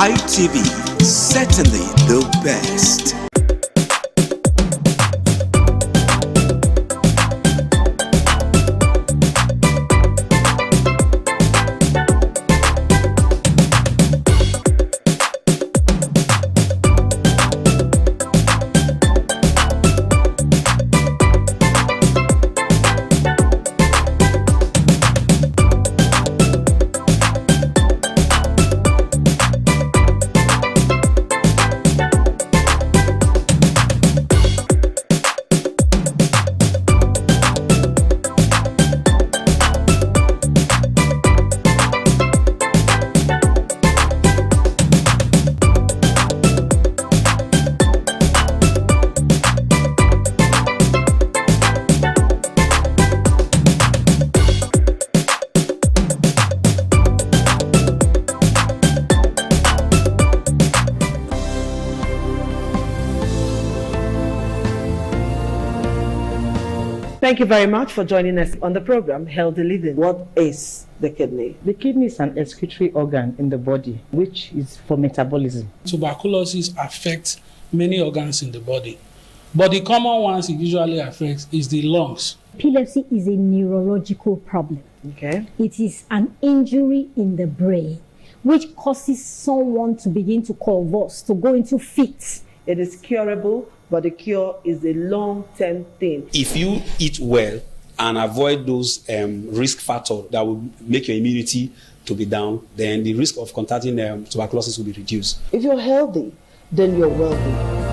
ITV, certainly the best. Thank you very much for joining us on the program, Healthy Living. What is the kidney? The kidney is an excretory organ in the body, which is for metabolism. Tuberculosis affects many organs in the body, but the common ones it usually affects is the lungs. Epilepsy is a neurological problem. Okay. It is an injury in the brain, which causes someone to begin to convulse, to go into fits. It is curable, but the cure is a long-term thing. If you eat well and avoid those risk factors that will make your immunity to be down, then the risk of contracting tuberculosis will be reduced. If you're healthy, then you're wealthy.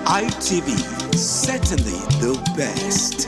ITV, certainly the best.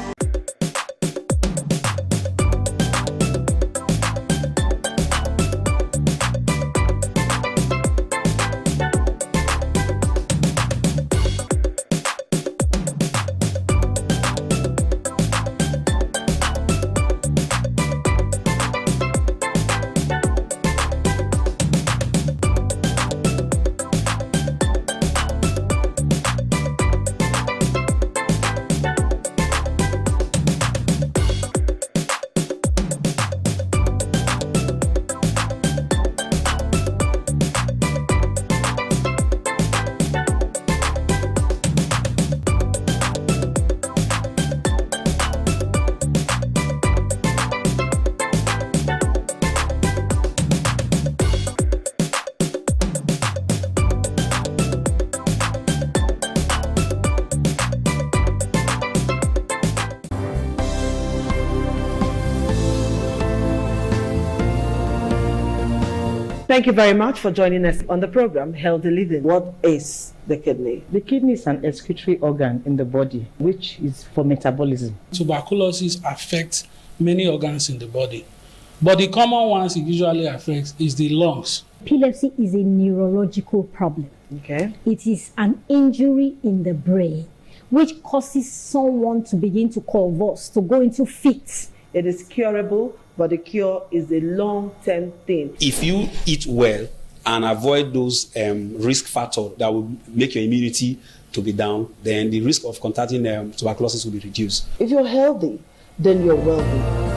Thank you very much for joining us on the program Healthy Living. What is the kidney? The kidney is an excretory organ in the body, which is for metabolism. Tuberculosis affects many organs in the body, but the common ones it usually affects is the lungs. Epilepsy is a neurological problem. Okay. It is an injury in the brain which causes someone to begin to convulse, to go into fits. It is curable, but the cure is a long-term thing. If you eat well and avoid those risk factors that will make your immunity to be down, then the risk of contracting tuberculosis will be reduced. If you're healthy, then you're wealthy.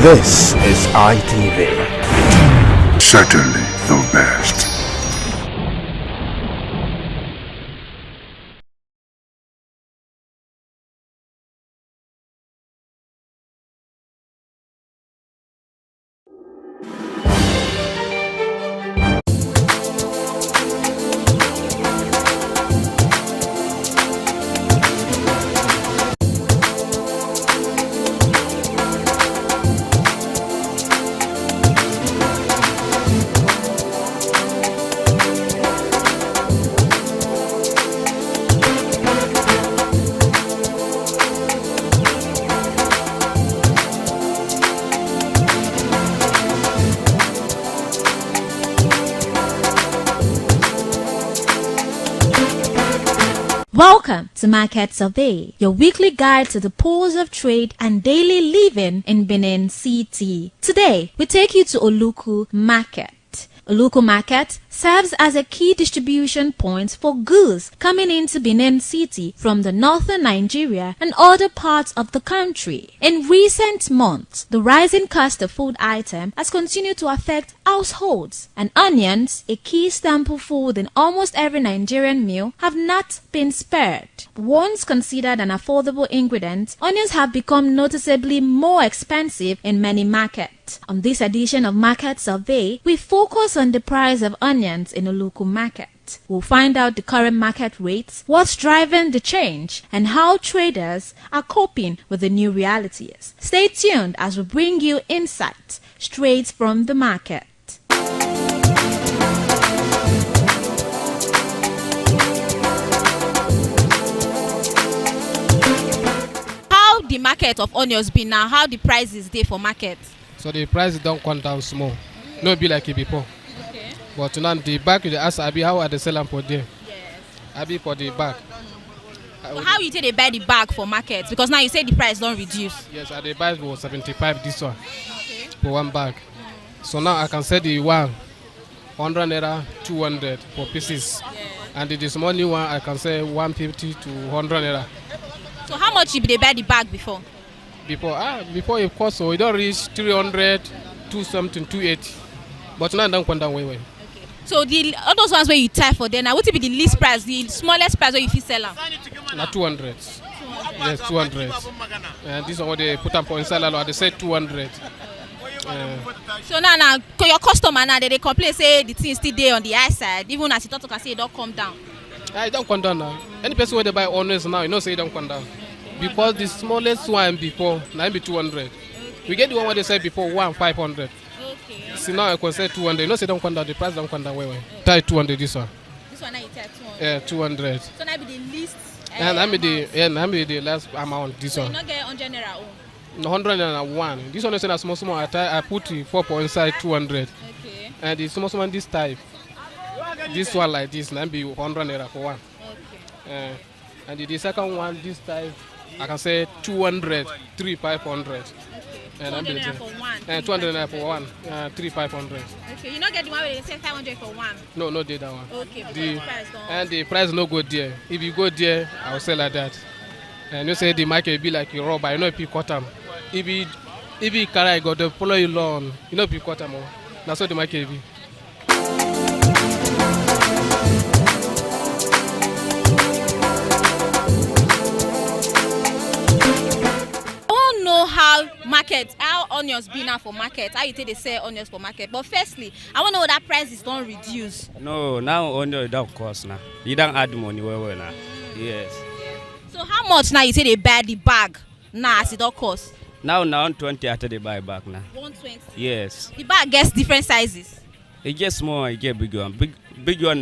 This is ITV. Certainly the best. Welcome to Market Survey, your weekly guide to the pulse of trade and daily living in Benin City. Today, we take you to Oluku Market. Oluku Market serves as a key distribution point for goods coming into Benin City from the northern Nigeria and other parts of the country. In recent months, the rising cost of food items has continued to affect households, and onions, a key staple food in almost every Nigerian meal, have not been spared. Once considered an affordable ingredient, onions have become noticeably more expensive in many markets. On this edition of Market Survey, we focus on the price of onions in Oluku Market. We'll find out the current market rates, what's driving the change, and how traders are coping with the new realities. Stay tuned as we bring you insights straight from the market. How the market of onions be now? How the price is there for market? So the price don't come down small. No be like it before. Okay. But now the bag you ask Abi how are they selling for there? Yes. Abi for the bag. So how you take they buy the bag for market? Because now you say the price don't reduce. Yes, I the buy for 75 this one. Okay. For one bag. So now I can sell the one 100 naira 200 for pieces. Yes. And the small one I can sell 150 to 100 naira. So how much you they buy the bag before? Before it cost so it don't reach 300 2 something 280. But now don't come down way. So all those ones where you tie for them, now what will be the least price, the smallest price where you fit sell am? Na 200. Yes, 200. And this one what they put up on inside, they say 200. So now your customer now they complain say the thing still there on the high side, even as you talk to say it don't come down. It don't come down now. Any person where they buy honest now, you know say it don't come down. Because the smallest one before now be 200. We get the one where they said before 500. Okay. See now I can say 200. You know say don't come down. The price don't come down. Wait. Tie 200 this one. This one now you tie 200. Yeah, 200. So now be the least. And I be the last amount. This so one. You not get 100 naira own. 101. This one is a small. I put the 4 point inside 200. Okay. And the small one this type. This one like this. Now be 100 naira for one. Okay. And the second one this type. I can say 200, 3,500. Okay. 200 naira for one. 200 naira for one. 3,500. Okay. You not get the one where they say 500 for one. No, did that one. Okay. The price don't. And the price no go there. If you go there, I will sell like that. And you say the market be like a rubber. You know if you cut them. If you carry go to follow you long. You know if you cut them. That's what the market be. How onions be now for market, how you take they sell onions for market. But firstly, I want to know that price is don't reduce. No, now onion don't cost now. You don't add money well now. Yes. So how much now you say they buy the bag now as it don't cost? Now 120 after they buy back now. 120? Yes. The bag gets different sizes? It gets small, it get big one. Big one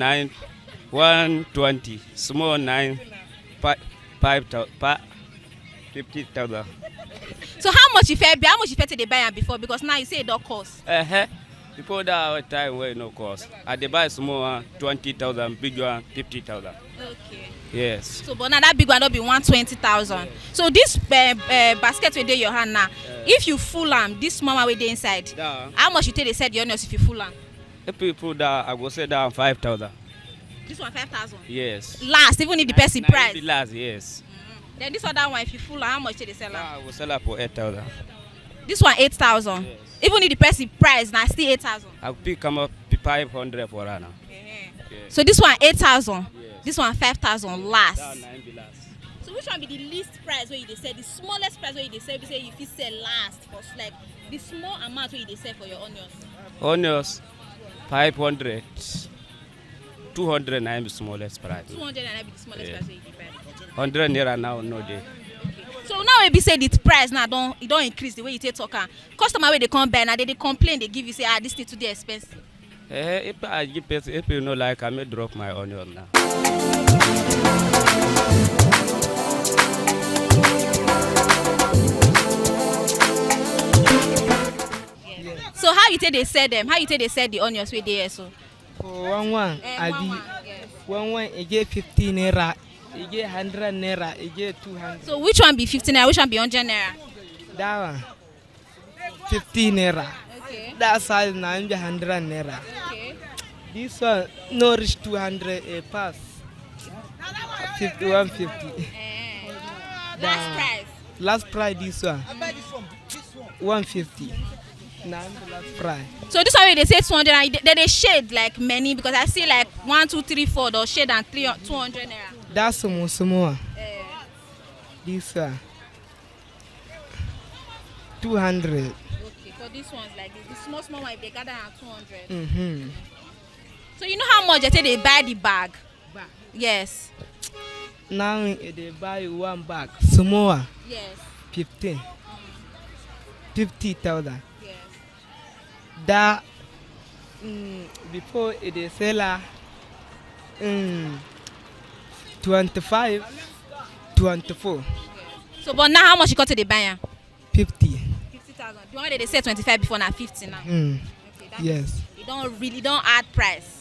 120, small 50,000. So how much you pay to they buy am before? Because now you say it don't cost. Before that time where no cost. I they buy small one 20,000, big one 50,000. Okay. Yes. So but now that big one don't be 120,000. Yes. So this basket with your hand now, if you full them, this small one with the inside, how much you take they said the onions if you full them? If people that I go say down 5,000. This one 5,000? Yes. Last, even if the person price? The last, yes. Then this other one, if you full, how much did they sell? I will sell it for 8,000. This one 8,000. Yes. Even if the person price now still 8,000. I'll pick come up 500 for her now. Yes. So this one 8,000. Yes. This one 5,000 last. last. So which one be the least price where you they sell? The smallest price where you they sell? You say if you sell last for like the small amount where you they sell for your onions. Onions 500. 200 naira be smallest price. 200 naira be the smallest price where you they buy. 100 naira now no day. So now we be say the price now don't increase the way you take talk. Customer where they come buy now they complain, they give you say this thing too expensive. If I give person, if you know like I may drop my onion now. Yeah. So how you take they sell them? How you take they sell the onions with there so? For one, I be one it get 15 naira. You get 100 naira, you get 200. So which one be 15 naira, which one be 100 naira? That one, 15 naira. Okay. That size now be 100 naira. Okay. This one no reach 200 a pass. 150. Last price. Last price this one. 150. Now the last price. So this one they say 200 and they shade like many because I see like 1, 2, 3, 4 they'll shade and 200 naira. That's small. This one 200. Okay, for this one's like this. The small one if they gather at 200. So you know how much they buy the bag? Yes. Now they buy one bag. Small. Yes. 15. 50,000. Yes. That before they sell 25, 24. So but now how much you got to the buyer? 50. 50,000. The one they say 25 before now 50 now. Okay, yes. It don't add price.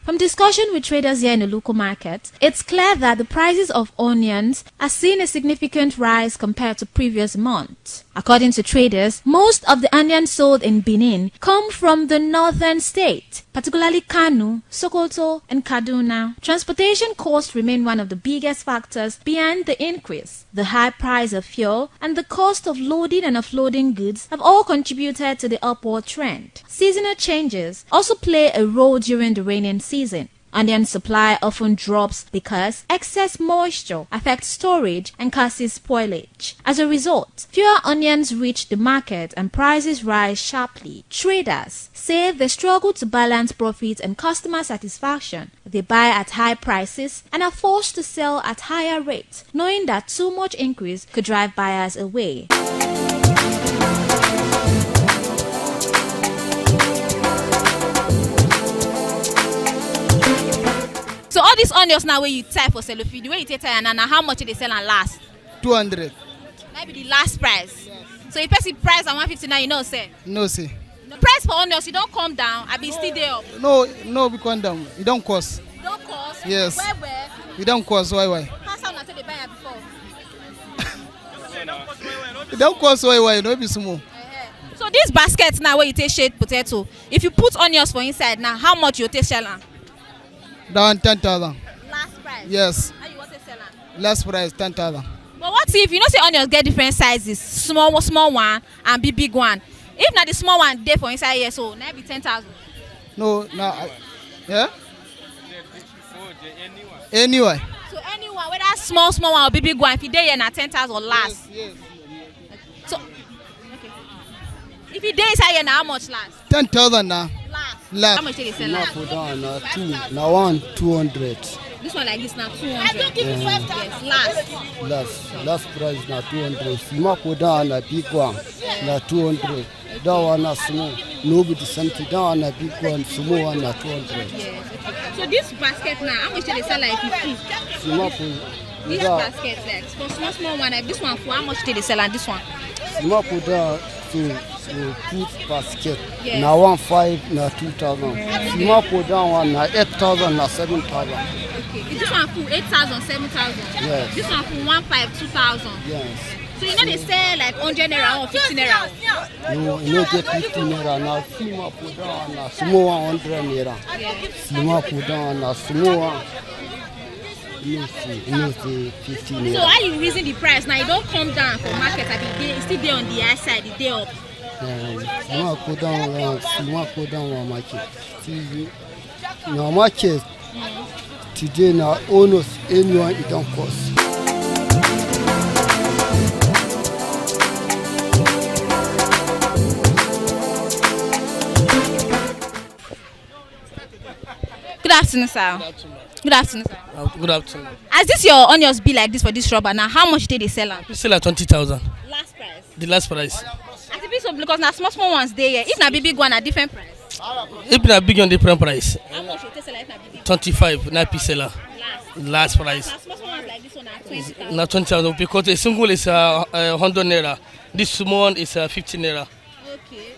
From discussion with traders here in the local market, it's clear that the prices of onions are seeing a significant rise compared to previous months. According to traders, most of the onions sold in Benin come from the northern state, particularly Kano, Sokoto, and Kaduna. Transportation costs remain one of the biggest factors behind the increase. The high price of fuel and the cost of loading and offloading goods have all contributed to the upward trend. Seasonal changes also play a role during the rainy season. Onion supply often drops because excess moisture affects storage and causes spoilage. As a result, fewer onions reach the market and prices rise sharply. Traders say they struggle to balance profit and customer satisfaction. They buy at high prices and are forced to sell at higher rates, knowing that too much increase could drive buyers away. So all these onions now where you tie for cellophane, the way you take and how much they sell and last? 200. Maybe the last price. Yes. So if person price at 150 now, you know say? No say. The price for onions, you don't come down, I be still there up. No, we come down. It don't cost. Don't cost? Yes. Where? It don't cost, why? How sound until they buy it before? It don't cost, why? No be small. So these baskets now where you take shade potato, if you put onions for inside now, how much you take sell? Down 10,000. Last price? Yes. How you want to sell them? Last price 10,000. But what if you know say onions get different sizes, small one and big one? If not the small one there for inside here, so now be 10,000. No, yeah. Anyway. So anyone, whether small one or big one, if you there here na 10,000 last. Yes. So okay. If you there inside here, now how much last? 10,000 now. Last. How much did they sell last? Now one 200. This one like this now 200. I don't give you 5,000. Yes, Last price now 200. Sima put na big one na 200. That one na small. Nobody something. That one na big one, small one na 200. Yes. Okay. So this basket now, how much did they sell like 50? Sima put. This basket like for small one like this one for how much did they sell and this one? Sima put to put basket. Yes. Now 1,500 na 2,000. Sima put down one na 8,000 na 7,000. Okay. Is this one for 8,000, 7,000? Yes. This one for 1,500, 2,000? Yes. So you know they sell like 100 naira or 50 naira? No, you know get 50 naira now. Sima put down na small 100 naira. Sima put down na small one. You see 50 naira. So how you raising the price now? You don't come down for market. It's still there on the high side. It's there up. Sima put down one market. See, now market today now almost anyone it don't cost. Good afternoon, sir. Good afternoon, sir. Good afternoon. As this your onions be like this for this rubber now, how much did they sell them? We sell at 20,000. Last price? The last price. As it be so because now small ones there, if na big one a different price. If na big on different price. How much you take sell if na big? 25, na seller. Last price. Now small ones like this one are 20,000. Now 20,000 because a single is 100 naira. This small one is 50 naira. Okay.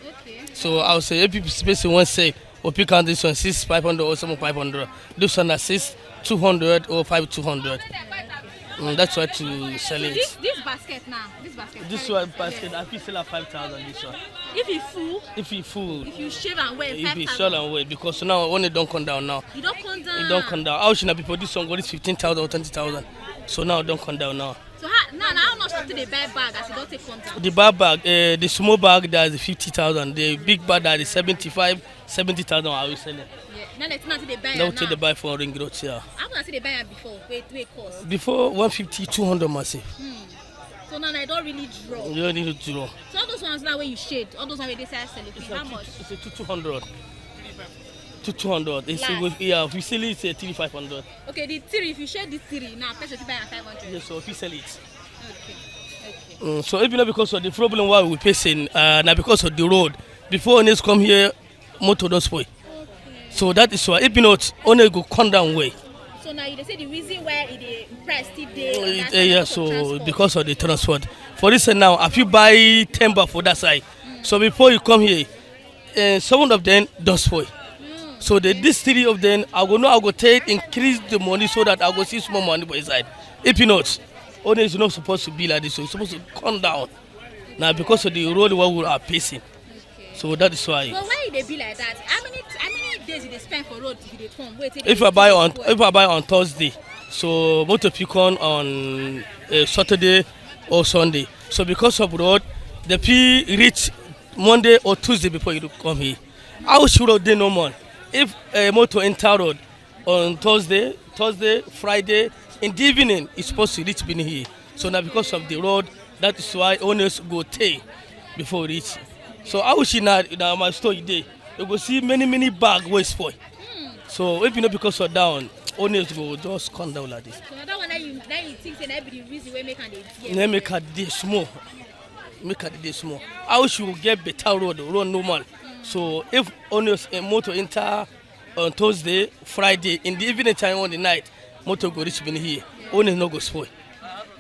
So I would say if people space one say or pick on this one 6,500 or 7,500. This one is 6,200 or 5,200. That's why to sell it. This basket now, this one basket I feel sell at 5,000. This one. If you full. If you shave and weigh 5,000. If you shave and weigh because now when it don't come down now. It don't come down. It don't come down. How should I people this one got this 15,000 or 20,000? So now it don't come down now. So how much do they buy bag as it don't take come down? The bag, the small bag that is 50,000. The big bag that is 70,000. I will sell it. Yeah. Now they buy. Now they buy for ring roads here. How much they buy it before? Wait cost. Before 150, 200 massive. So now I don't really draw. You don't need to draw. So all those ones now where you shade, all those ones where they sell it, how much? It's a 200. 200. If you sell it, it's 3,500. Okay, the theory, if you share this theory, now person to buy at 500. Yes, so if you sell it. Okay. So even not because of the problem why we facing, now because of the road. Before owners come here, motor don't spoil. Okay. So that is why if not, only go come down way. So now you say the reason why the price still there. Yeah, so because of the transport. For instance now, if you buy timber for that side, so before you come here, some of them don't spoil. So this 3 of them, I go take increase the money so that I go see small money for inside. If you not, only is not supposed to be like this. So it's supposed to come down. Now because of the road what we are facing. So that is why. But why they be like that? How many days did they spend for road if they come? If I buy on Thursday, so motor pick on Saturday or Sunday. So because of road, the P reach Monday or Tuesday before you come here. How should they no more? If a motor enter road on Thursday, Friday, in the evening, it's supposed to reach Benin here. So now because of the road, that is why owners go take before reach. So I wish in my store today, you go see many bag waste spoil. So if you know because of down, owners go just come down like this. So that one that you think that be the reason why make a day small. Make a day small. I wish you get better road normal. So if owners a motor enter on Thursday, Friday, in the evening time on the night, motor go reach Benin here. Owners no go spoil.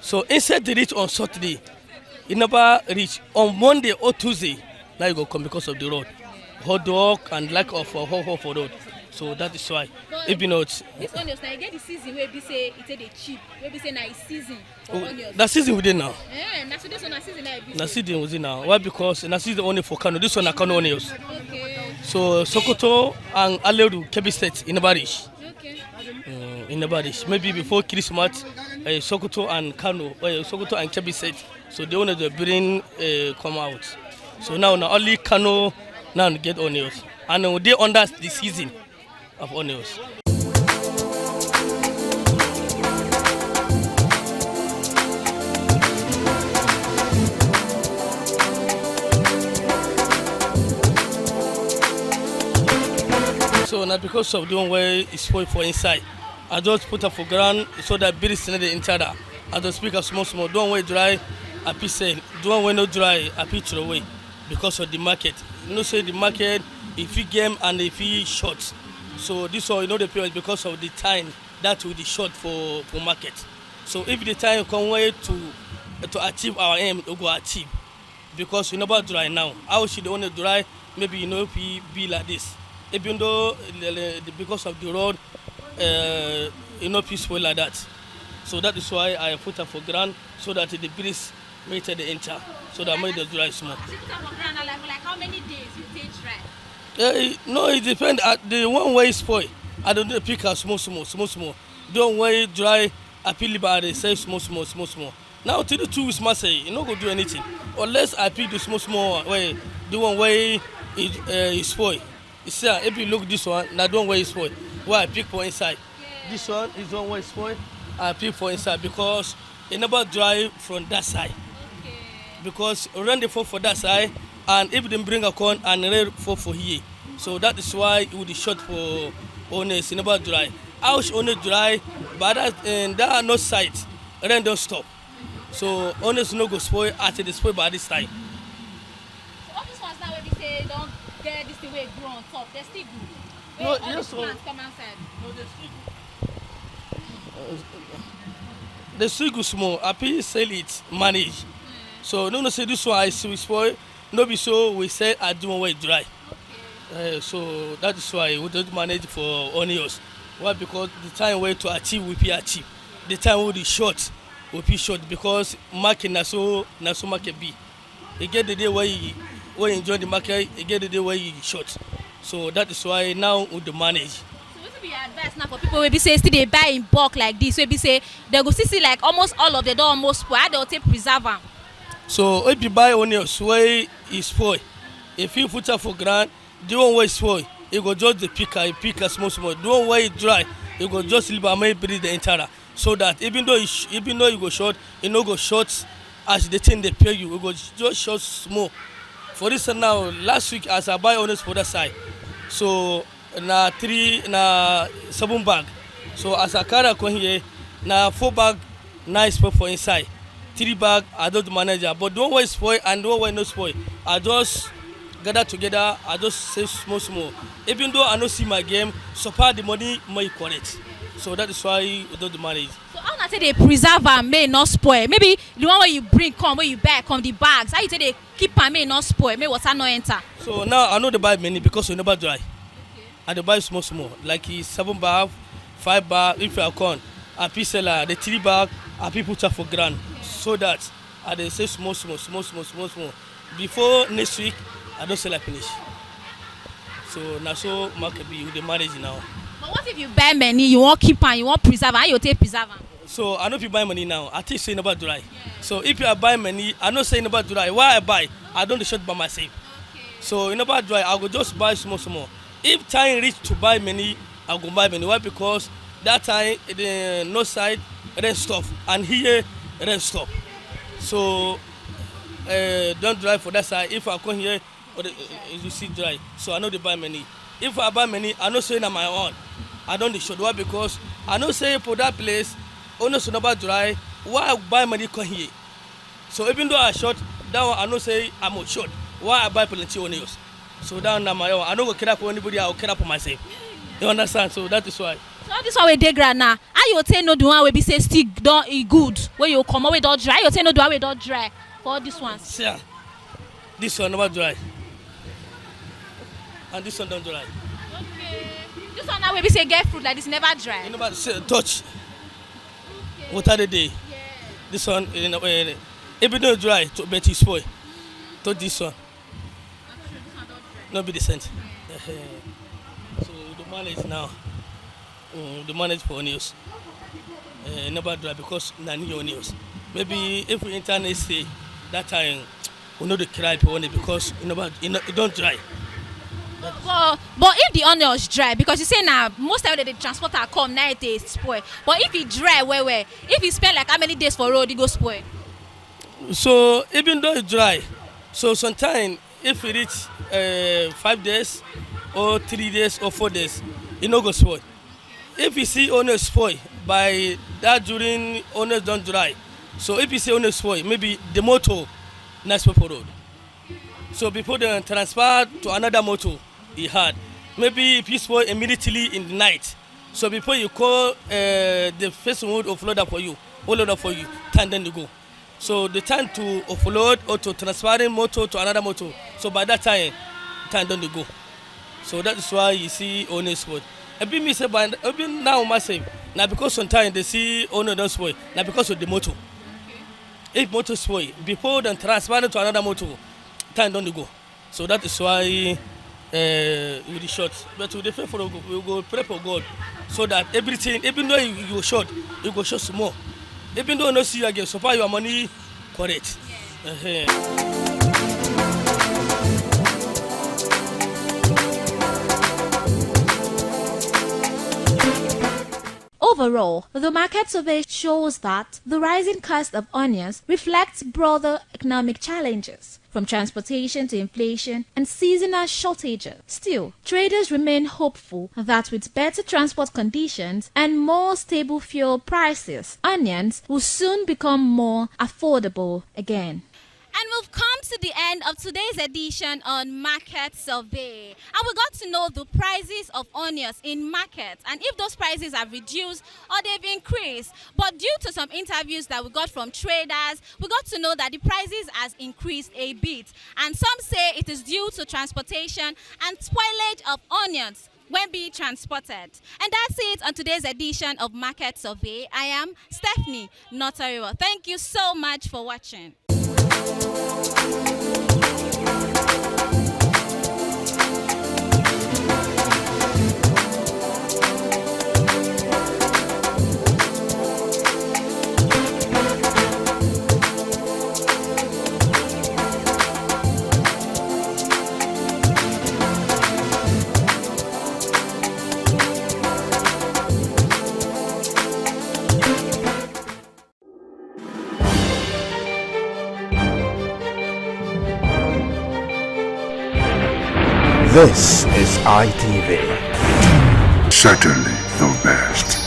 So instead they reach on Saturday, it never reach on Monday or Tuesday. Now you go come because of the road, hot dog and lack of hot for road. So that is why. But if you know it, this onions now you get the season where we say it's a cheap, where we say now it's season for onions. That season within now. Now so this one season now. That season within now. Why? Because that season only for Kano. This one are Kano onions. Okay. So Sokoto and Aleru, Kebbi State in the Barish. Okay. In the Barish. Maybe before Christmas, Sokoto and Kano, Sokoto and Kebbi State. So they only bring come out. So now only Kano now get onions, and they under the season of onions. So now because of the one way it's spoiled for inside, I just put up for ground so that bees in the inside. I just pick up small. Don't way dry, I pick sale. Don't way no dry, I pick throw away. Because of the market. You know, say the market, if you game and if you short. So this one, you know, the period because of the time that will be short for market. So if the time come way to achieve our aim, we go achieve. Because you know about dry now. How should the only dry? Maybe you know if we be like this. Even though because of the road, you know, peaceful like that. So that is why I put up for ground so that the breeze made the enter. So that made the dry small. Like how many days you take dry? No, it depends. The one way spoil. I don't pick up small. Don't way dry. I feel bad. They say small. Now till the 2 weeks, must say you not go do anything unless I pick the small way. The one way is spoil. You see, if you look this one, now don't way is spoil. Why I pick for inside? Yeah. This one is one way spoil. I pick for inside because it never dry from that side. Because run the fall for that side, and if they bring a corn and rain fall for here, so that is why it would be short for owners. It never dry. House only dry, but that are no sites. Rain don't stop, so owners no go spoil after they spoil by this time. So all these ones now when they say don't get this way grow on top, they still good. No, all yes, the plants come outside. No, they still good. They still good small. Happy sell it, manage. So no say this one I see we spoil. No be so we say I do one way dry. Okay. So that is why we don't manage for onions. Why? Because the time way to achieve we be achieve. The time we be short because market na so market be. You get the day where you enjoy the market, you get the day where you short. So that is why now we manage. So what be your advice now for people who be say still they buy in bulk like this? So be say they go see like almost all of them don't almost spoil. How they will take preserve them? So if you buy onions where is spoil, if you put up for ground, the one way spoil, you go just the pick a small. The one way dry, you go just leave a may breathe the entire. So that even though you go short, you no go short as the thing they pay you, you go just short small. For this now, last week as I buy onions for that side, so na 7 bag. So as I carry come here, na 4 bag nice for inside. 3 bag I don't manage, but don't way spoil and don't way no spoil. I just gather together. I just save small. Even though I don't see my game, support the money more correct. So that is why we don't manage. So how not say they preserve and may not spoil? Maybe the one where you bring come, where you buy come the bags. How you say they keep and may not spoil, may water not enter? So now I know they buy many because we never dry. Okay. I dey buy small small. Like 7 bag, 5 bag. If I come, I fit sell the 3 bag. I fit put for ground so that I dey say small. Before next week, I don't sell finish. So now so market be with the manage now. But what if you buy many, you want keep and you want preserve, and you take preserve? So I know if you buy money now, I think saying about dry. Yeah. So if you buy money, I know saying about dry. Why I buy? I don't short by myself. Okay. So in about dry, I go just buy small. If time reach to buy many, I go buy many. Why? Because that time the north side then stop and here then stop. So don't drive for that side. If I come here, you see dry. So I know they buy many. If I buy many, I know saying on my own. I don't short. Why? Because I know say for that place. Only so about dry. Why I buy money come here? So even though I short, that one I know say I'm short. Why I buy plenty onions? So down on my own. I don't go care up for anybody. I will care up for myself. You understand? So that is why. So this one we dey ground now. How you say no the one we be say stick don't e good? Where you come away don't dry? You say no the one we don't dry for this one. Yeah. This one never dry. And this one don't dry. Okay. This one now we be say get fruit like this never dry. You never say touch. Water the day. Yeah. This one, even though dry, but it spoil. To this one. Not be decent. Yeah. So the manage now. The manage for onions. Never dry because na new onions. Maybe if we internet say that time we know the cry for onion because it don't dry. But if the onions dry, because you say now most time the transporter come now it spoil. But if it dry well, if it spend like how many days for road, it go spoil. So even though it dry, so sometimes if we reach 5 days or 3 days or 4 days, it no go spoil. If you see onions spoil by that during onions don't dry, so if you see onions spoil, maybe the motor next for road. So before they transfer to another motor, he had. Maybe if you spoil immediately in the night. So before you call the first one would offload for you, time then you go. So the time to offload or to transferring motor to another motor. So by that time then you go. So that is why you see owner spoil. Every me say by now myself. Now because sometimes they see owner don't spoil. Now because of the motor. If motor spoil, before then transferring to another motor, time don't you go. So that is why with the short, but with the faith for we go pray for God, so that everything, even though you short, you go short small. Even though you not see you again, so far your money correct. Overall, the market survey shows that the rising cost of onions reflects broader economic challenges, from transportation to inflation and seasonal shortages. Still, traders remain hopeful that with better transport conditions and more stable fuel prices, onions will soon become more affordable again. And we've come to the end of today's edition on Market Survey. And we got to know the prices of onions in markets and if those prices have reduced or they've increased. But due to some interviews that we got from traders, we got to know that the prices has increased a bit. And some say it is due to transportation and spoilage of onions when being transported. And that's it on today's edition of Market Survey. I am Stephanie Notariwa. Thank you so much for watching. This is ITV. Certainly the best.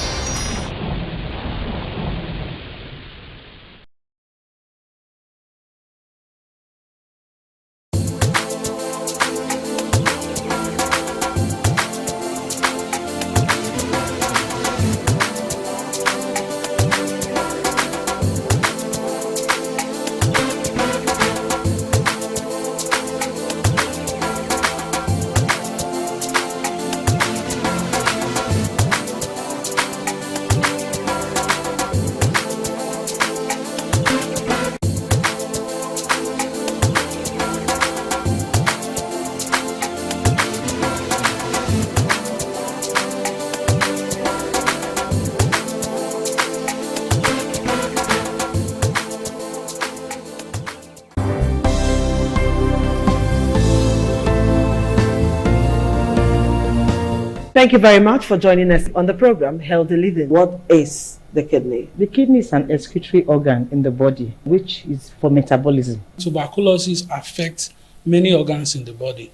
Thank you very much for joining us on the program, Healthy Living. What is the kidney? The kidney is an excretory organ in the body, which is for metabolism. Tuberculosis affects many organs in the body,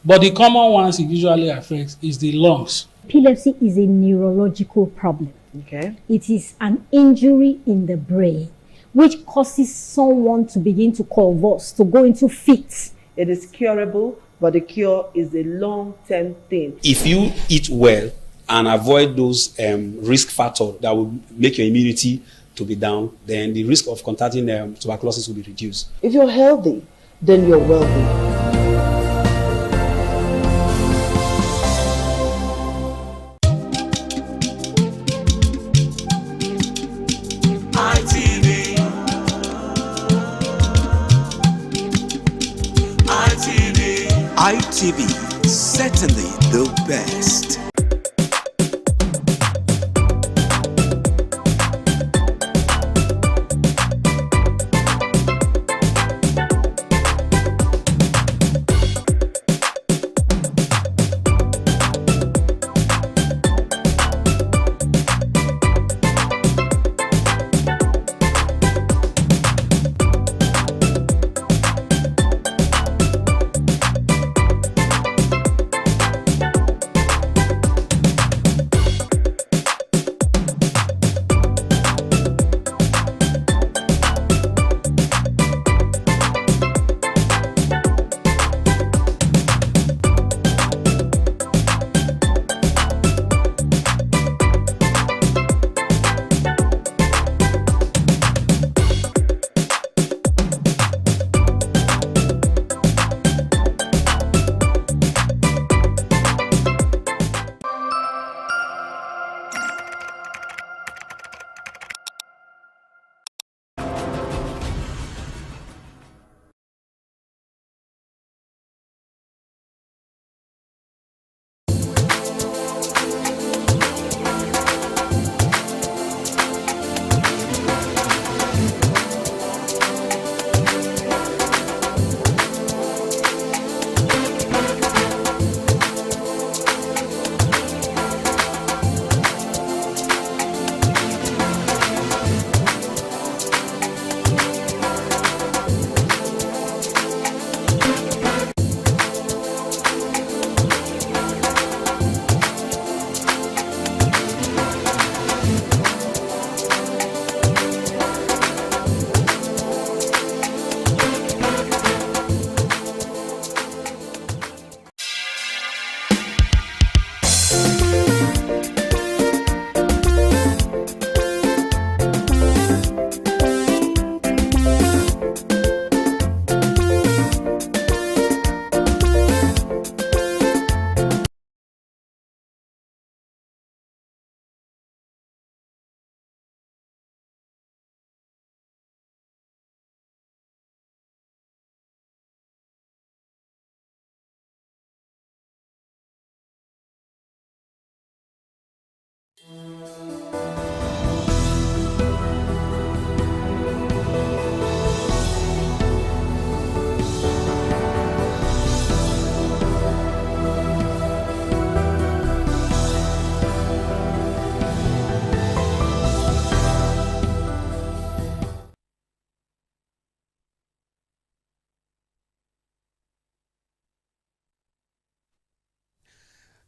but the common ones it usually affects is the lungs. Epilepsy is a neurological problem. Okay. It is an injury in the brain which causes someone to begin to convulse, to go into fits. It is curable, but the cure is a long-term thing. If you eat well and avoid those risk factors that will make your immunity to be down, then the risk of contracting tuberculosis will be reduced. If you're healthy, then you're wealthy. ITV, certainly the best.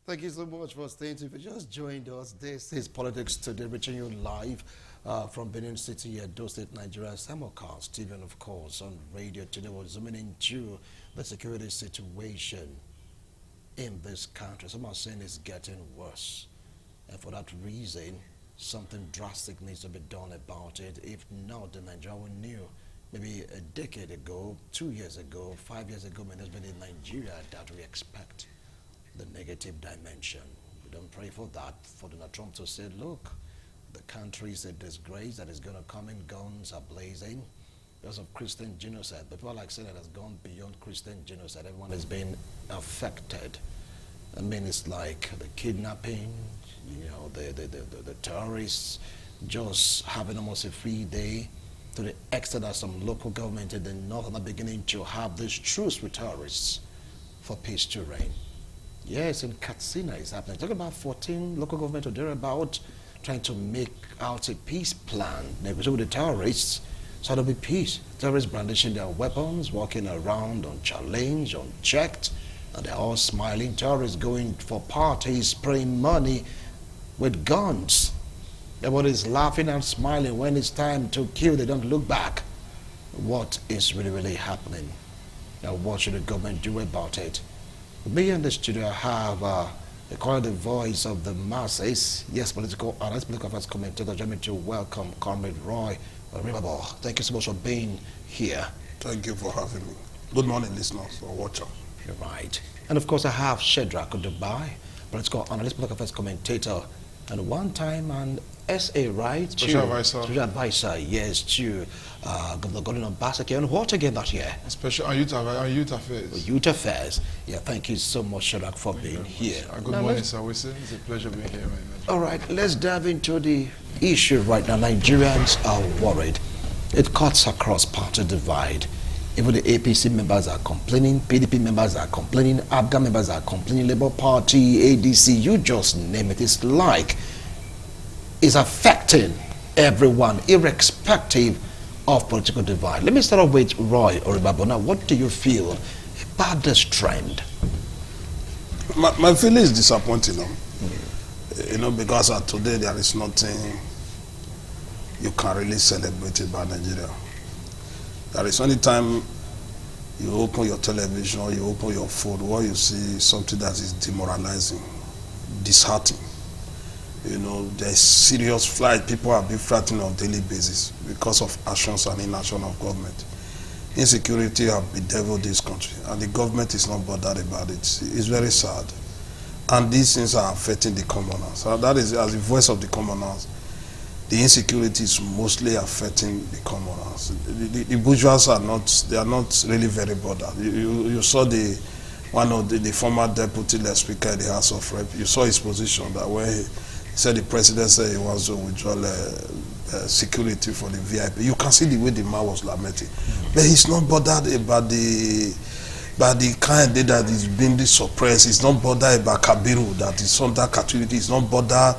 Thank you so much for staying tuned. If you just joined us, this is Politics Today, reaching you live from Benin City, Edo State, Nigeria. Simulcast, Stephen, of course, on radio today. We're zooming into the security situation in this country. Some are saying it's getting worse. And for that reason, something drastic needs to be done about it. If not, the Nigeria we knew maybe a decade ago, 2 years ago, 5 years ago, may there's been in Nigeria that we expect the negative dimension. We don't pray for that, for Donald Trump to say, look, the country is a disgrace that is going to come in, guns are blazing because of Christian genocide. But people like saying it has gone beyond Christian genocide. Everyone is being affected. I mean, it's like the kidnapping, you know, the terrorists just having almost a free day, to the extent that some local government in the north are beginning to have this truce with terrorists for peace to reign. Yes, in Katsina it's happening. Talking about 14 local government or thereabout trying to make out a peace plan, negotiate with the terrorists, so there'll be peace. Terrorists brandishing their weapons, walking around unchallenged, unchecked, and they're all smiling. Terrorists going for parties, spraying money with guns. Everybody's laughing and smiling. When it's time to kill, they don't look back. What is really happening? Now, what should the government do about it? With me in the studio, I have they call it the voice of the masses. Yes, political analyst, political affairs commentator. Join me to welcome Comrade Roy Oribabo. Thank you so much for being here. Thank you for having me. Good morning, listeners or watchers. You're right. And of course, I have Shedrack Dubai, political analyst, political affairs commentator, and one time and SA, right? Special advisor. Special advisor, yes, to Governor Gordon Obaseki. And what again that year? Special on youth affairs. Youth affairs. Yeah, thank you so much, Shedrack, for being here. Good morning, sir. It's a pleasure being here. All right, let's dive into the issue right now. Nigerians are worried. It cuts across party divide. Even the APC members are complaining, PDP members are complaining, ABGA members are complaining, Labour Party, ADC, you just name it. It's like it's affecting everyone, irrespective of political divide. Let me start off with Roy Oribabo. Now, what do you feel about this trend? My feeling is disappointing, because today there is nothing you can really celebrate about Nigeria. There is only time you open your television or you open your phone, what you see is something that is demoralizing, disheartening. There's serious flight. People are being frightened on a daily basis because of actions and inaction of government. Insecurity have bedeviled this country, and the government is not bothered about it. It's very sad. And these things are affecting the commoners. So that is, as the voice of the commoners, the insecurity is mostly affecting the commoners. The bourgeois are not really very bothered. You saw one of the former deputy speaker in the House of Rep. You saw his position that when he said the president said he wants to withdraw security for the VIP. You can see the way the man was lamenting. But he's not bothered about the kind that is being suppressed. He's not bothered about Kabiru that is under captivity. He's not bothered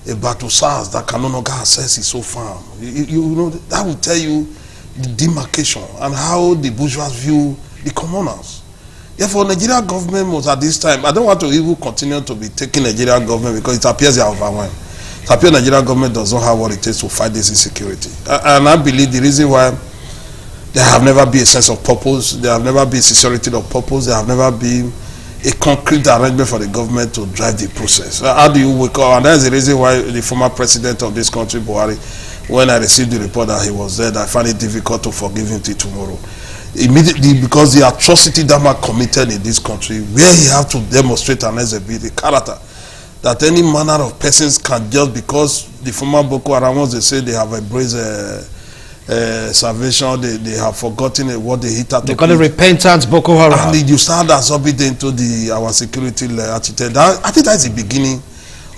about SARS that can no longer access his own farm. That will tell you the demarcation and how the bourgeois view the commoners. Therefore, Nigerian government must at this time, I don't want to even continue to be taking Nigerian government because it appears they are overwhelmed. It appears Nigerian government does not have what it takes to fight this insecurity. And I believe the reason why there have never been a sense of purpose, there have never been sincerity of purpose, there have never been a concrete arrangement for the government to drive the process. How do you wake up? And that's the reason why the former president of this country, Buhari, when I received the report that he was dead, I find it difficult to forgive him till tomorrow. Immediately, because the atrocity that man committed in this country, where he have to demonstrate an the character, that any manner of persons can just, because the former Boko Haram, once they say they have embraced salvation, they have forgotten what they hit at. They call it repentance, Boko Haram. And you start absorbing into our security attitude. I think that's the beginning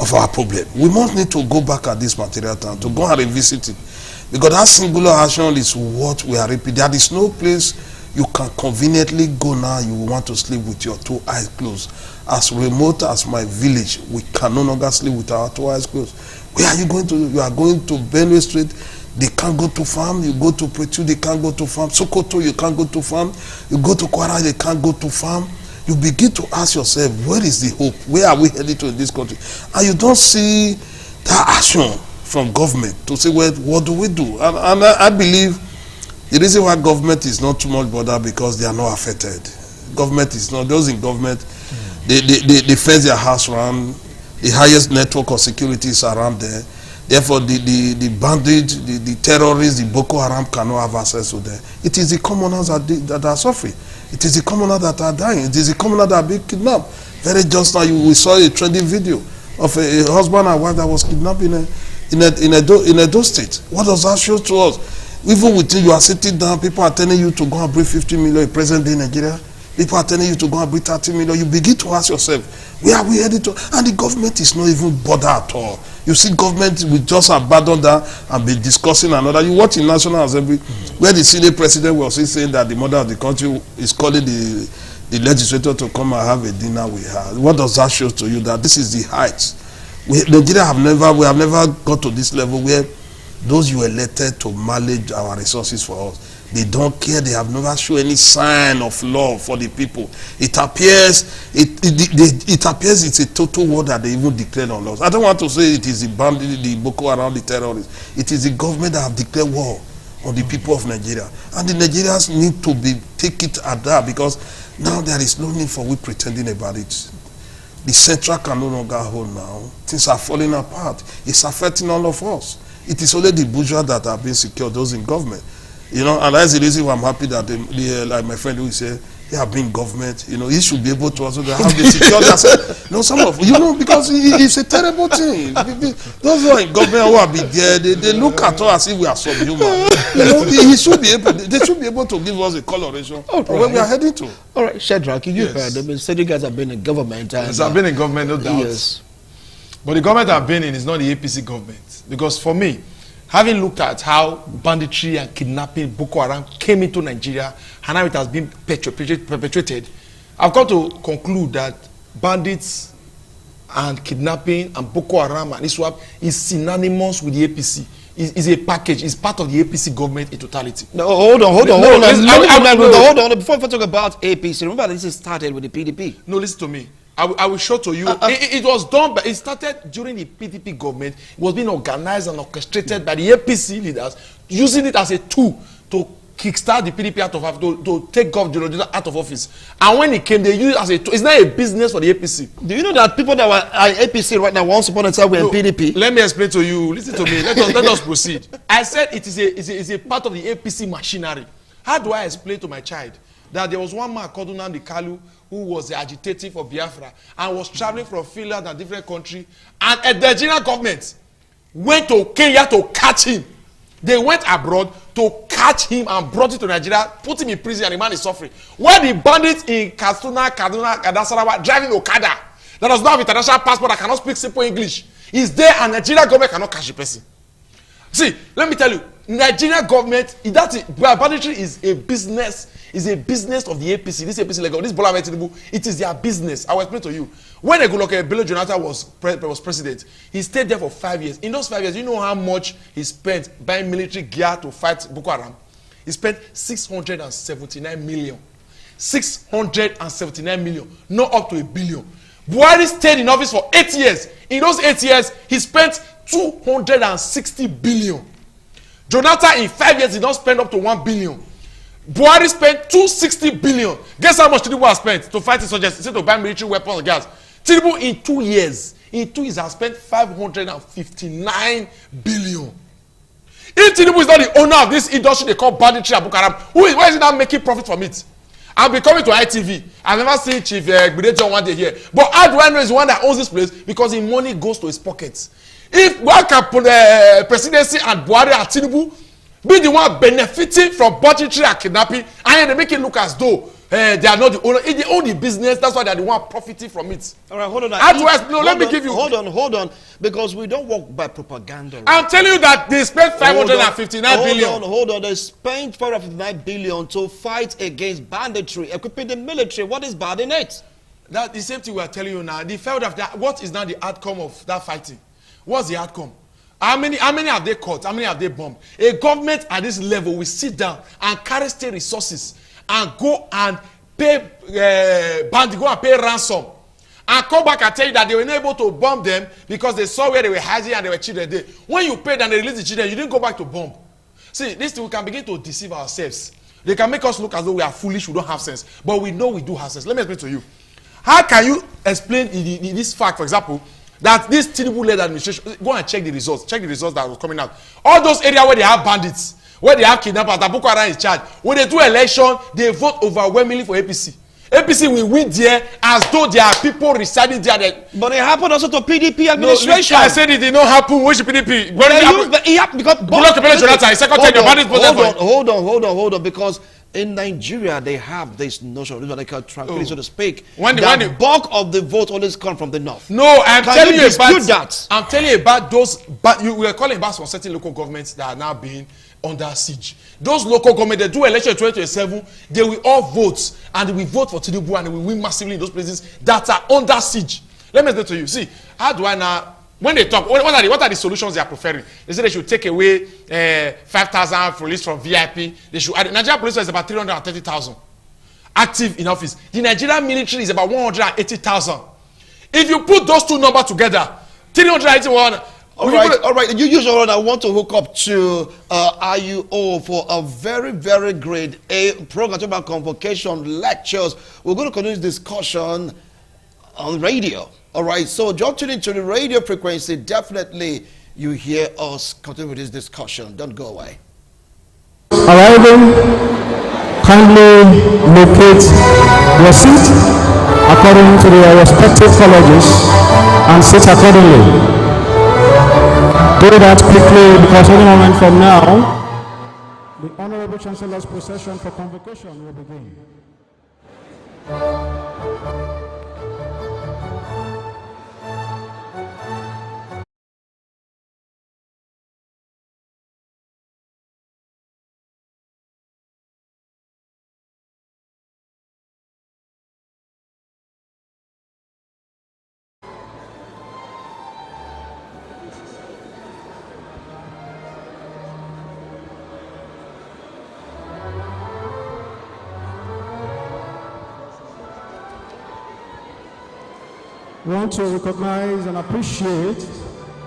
of our problem. We must need to go back at this material time, to go and revisit it. Because that singular action is what we are repeating. There is no place you can conveniently go now. You want to sleep with your 2 eyes closed. As remote as my village, we can no longer sleep with our 2 eyes closed. Where are you going to? You are going to Benue Street. They can't go to farm. You go to Pretu, they can't go to farm. Sokoto, you can't go to farm. You go to Kwara, they can't go to farm. You begin to ask yourself, where is the hope? Where are we headed to in this country? And you don't see that action from government to say, well, what do we do? And I believe the reason why government is not too much bothered because they are not affected. Government is not, those in government, they fence their house around, the highest network of security is around there. Therefore, the bandits, the terrorists, the Boko Haram cannot have access to them. It is the commoners that are suffering. It is the commoners that are dying. It is the commoners that are being kidnapped. Very just now, we saw a trending video of a husband and wife that was kidnapped in Edo State. What does that show to us? Even within you are sitting down, people are telling you to go and bring 50 million in present day in Nigeria. People are telling you to go and bring 30 million. You begin to ask yourself, where are we headed to? And the government is not even bothered at all. You see government will just abandon that and be discussing another. You watch in National Assembly where the senior president was saying that the mother of the country is calling the the legislator to come and have a dinner with her. What does that show to you? That this is the heights. Nigeria we have never got to this level where those you elected to manage our resources for us, they don't care. They have never shown any sign of love for the people. It appears it's a total war that they even declared on us. I don't want to say it is the bandit, the Boko Haram, the terrorists. It is the government that have declared war on the people of Nigeria, and the Nigerians need to take it at that, because now there is no need for we pretending about it. The central can no longer hold now. Things are falling apart. It's affecting all of us. It is only the bourgeois that are being secured, those in government. You know, and that's the reason why I'm happy that like my friend who say, he have been government, you know, he should be able to also have the security. No, some of, you know, because it's a terrible thing. Those who are in government who are be there, they look at us as if we are subhuman. You know, they should be able to give us a coloration of where we are heading to. All right, Shadrach, you heard them. So you guys have been in government. Yes, I've been in government, no doubt. Yes. But the government I've been in is not the APC government. Because for me, having looked at how banditry and kidnapping, Boko Haram came into Nigeria, and how it has been perpetrated, I've got to conclude that bandits and kidnapping and Boko Haram and ISWAP is synonymous with the APC. It's a package. It's part of the APC government in totality. No, hold on. Before we talk about APC, remember this started with the PDP. No, listen to me. I will show to you. It was done, but it started during the PDP government. It was being organized and orchestrated by the APC leaders, using it as a tool to kickstart the PDP out of office, to take government out of office. And when it came, they used it as a tool. It's not a business for the APC. Do you know that people that were at APC right now, once upon a time, were in PDP? Let me explain to you. Listen to me. Let us proceed. I said it is a part of the APC machinery. How do I explain to my child that there was one man called Nnamdi Kanu who was agitating for Biafra and was traveling from Finland and different countries, and the Nigerian government went to Kenya to catch him. They went abroad to catch him and brought him to Nigeria, put him in prison, and the man is suffering. When the bandits in Kaduna, Nasarawa, driving Okada, that does not have international passport, that cannot speak simple English, is there, and Nigerian government cannot catch the person. See, let me tell you, Nigerian government, banditry is a business of the APC. This APC, like this Bola Ahmed Tinubu, it is their business. I will explain to you. When Bello Jonathan was president, he stayed there for 5 years. In those 5 years, you know how much he spent buying military gear to fight Boko Haram? He spent 679 million. 679 million, not up to $1 billion. Buhari stayed in office for 8 years. In those 8 years, he spent 260 billion. Jonathan in 5 years did not spend up to 1 billion. Buhari spent 260 billion. Guess how much Tinubu has spent to fight insurgents instead to buy military weapons and gas? Tinubu in 2 years has spent 559 billion. If Tinubu is not the owner of this industry they call banditry and Boko Haram, why is he not making profit from it? I'll be coming to ITV. I've never seen Chief Gbidejo one day here. But how do I know he's the one that owns this place? Because his money goes to his pockets. If one can put the presidency and Buhari and Tinubu be the one benefiting from banditry and kidnapping, and they make it look as though they are not the owner. If they own the business, that's why they are the one profiting from it. All right, hold on. Let me give you. Hold on. Because we don't work by propaganda. Right? I'm telling you that they spent 559 billion. Hold on. They spent 559 billion to fight against banditry, equipping the military. What is bad in it? That the same thing we are telling you now. The failed of that. What is now the outcome of that fighting? What's the outcome? How many have they caught? How many have they bombed? A government at this level will sit down and carry state resources and go and pay ransom and come back and tell you that they were not able to bomb them because they saw where they were hiding and they were children there. When you paid and they released the children, you didn't go back to bomb. See, this thing we can begin to deceive ourselves. They can make us look as though we are foolish, we don't have sense. But we know we do have sense. Let me explain to you. How can you explain this fact, for example, that this Tinubu-led administration, go and check the results that was coming out. All those areas where they have bandits, where they have kidnappers, that Boko Haram is charged, when they do election, they vote overwhelmingly for APC. APC will win there as though there are people residing there. But it happened also to PDP administration. No, I said it did not happen. Which PDP? Hold on, because in Nigeria, they have this notion, this is what they call tranquility, so to speak. The bulk of the vote always come from the north. No, I'm telling you about that. I'm telling you about those. But you were calling about some certain local governments that are now being under siege. Those local governments, they do election in 2027, they will all vote, and they will vote for Tinubu, and they will win massively in those places that are under siege. Let me say to you, see, how do I now? When they talk, what are the solutions they are preferring? They say they should take away 5,000 released from VIP. They should add. Nigerian police is about 330,000 active in office. The Nigerian military is about 180,000. If you put those two numbers together, 381. All right. You use your own. I want to hook up to IUO for a very, very great program about convocation lectures. We're going to continue this discussion on radio. All right, so just tune into the radio frequency. Definitely you hear us continue with this discussion. Don't go away. Arriving, kindly locate your seat according to their respective colleges and sit accordingly. Do that quickly because any moment from now, the Honorable Chancellor's procession for convocation will begin. We want to recognize and appreciate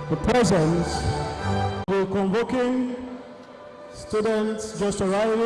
the presence of the convoking students just arriving.